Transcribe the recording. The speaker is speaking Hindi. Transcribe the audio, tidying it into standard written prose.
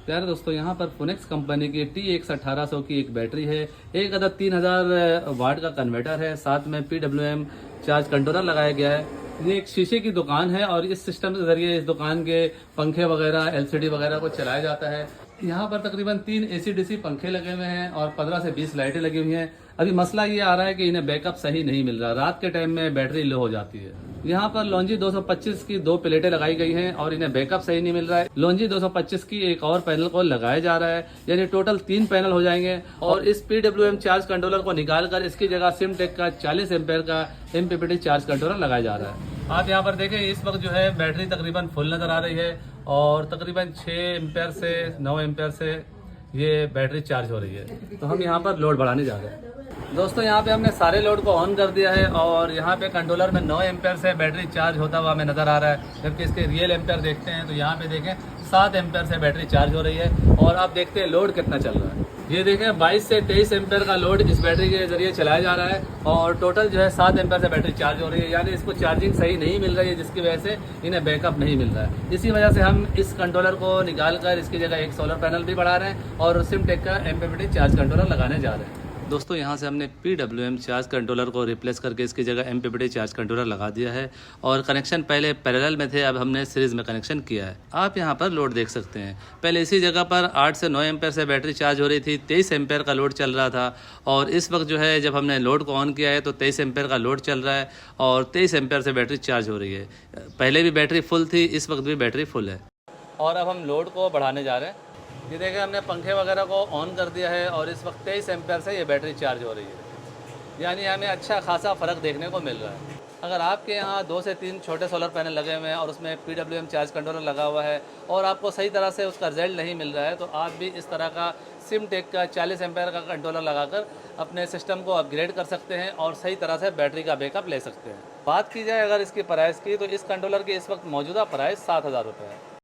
प्यारे दोस्तों, यहाँ पर फोनेक्स कंपनी की TX1800 की एक बैटरी है, एक अदद 3000 वाट का कन्वर्टर है, साथ में PWM चार्ज कंट्रोलर लगाया गया है। ये एक शीशे की दुकान है और इस सिस्टम के जरिए इस दुकान के पंखे वगैरह LCD वगैरह को चलाया जाता है। यहाँ पर तकरीबन 3 AC/DC पंखे लगे हुए हैं और 15 से 20 लाइटें लगी हुई हैं। अभी मसला ये आ रहा है कि इन्हें बैकअप सही नहीं मिल रहा, रात के टाइम में बैटरी लो हो जाती है। यहाँ पर लॉन्जी 225 की 2 प्लेटें लगाई गई हैं और इन्हें बैकअप सही नहीं मिल रहा है। लॉन्जी 225 की एक और पैनल को लगाया जा रहा है, यानी टोटल 3 पैनल हो जाएंगे और इस PWM चार्ज कंट्रोलर को निकालकर इसकी जगह सिमटेक का 40 एम्पेयर का MPPT चार्ज कंट्रोलर लगाया जा रहा है। आप यहाँ पर देखें, इस वक्त जो है बैटरी तकरीबन फुल नज़र आ रही है और तकरीबन 6 एम्पेयर से 9 एम्पेयर से ये बैटरी चार्ज हो रही है। तो हम यहाँ पर लोड बढ़ाने जा रहे हैं। दोस्तों, यहाँ पे हमने सारे लोड को ऑन कर दिया है और यहाँ पे कंट्रोलर में 9 एम्पेयर से बैटरी चार्ज होता हुआ हमें नज़र आ रहा है, जबकि इसके रियल एम्पेयर देखते हैं तो यहाँ पे देखें 7 एम्पेयर से बैटरी चार्ज हो रही है। और आप देखते हैं लोड कितना चल रहा है। ये देखें 22 से 23 एम्पेयर का लोड इस बैटरी के जरिए चलाया जा रहा है और टोटल जो है 7 एम्पेयर से बैटरी चार्ज हो रही है, यानी इसको चार्जिंग सही नहीं मिल रही है, जिसकी वजह से इन्हें बैकअप नहीं मिल रहा है। इसी वजह से हम इस कंट्रोलर को निकाल कर इसकी जगह एक सोलर पैनल भी बढ़ा रहे हैं और सिमटेक का MPPT चार्ज कंट्रोलर लगाने जा रहे हैं। दोस्तों, यहाँ से हमने PWM चार्ज कंट्रोलर को रिप्लेस करके इसकी जगह MPPT चार्ज कंट्रोलर लगा दिया है और कनेक्शन पहले पैरेलल में थे, अब हमने सीरीज़ में कनेक्शन किया है। आप यहाँ पर लोड देख सकते हैं। पहले इसी जगह पर 8 से 9 एम्पेयर से बैटरी चार्ज हो रही थी, 23 एम्पेयर का लोड चल रहा था और इस वक्त जो है जब हमने लोड को ऑन किया है तो 23 एम्पेयर का लोड चल रहा है और 23 एम्पेयर से बैटरी चार्ज हो रही है। पहले भी बैटरी फुल थी, इस वक्त भी बैटरी फुल है और अब हम लोड को बढ़ाने जा रहे हैं। ये देखें, हमने पंखे वगैरह को ऑन कर दिया है और इस वक्त 23 एम्पेयर से ये बैटरी चार्ज हो रही है, यानी हमें अच्छा खासा फ़र्क देखने को मिल रहा है। अगर आपके यहाँ 2 से 3 छोटे सोलर पैनल लगे हुए हैं और उसमें PWM चार्ज कंट्रोलर लगा हुआ है और आपको सही तरह से उसका रिजल्ट नहीं मिल रहा है, तो आप भी इस तरह का सिमटेक का 40 एम्पेयर का कंट्रोलर लगाकर अपने सिस्टम को अपग्रेड कर सकते हैं और सही तरह से बैटरी का बैकअप ले सकते हैं। बात की जाए अगर इसकी प्राइस की, तो इस कंट्रोलर की इस वक्त मौजूदा प्राइस 7,000 रुपये है।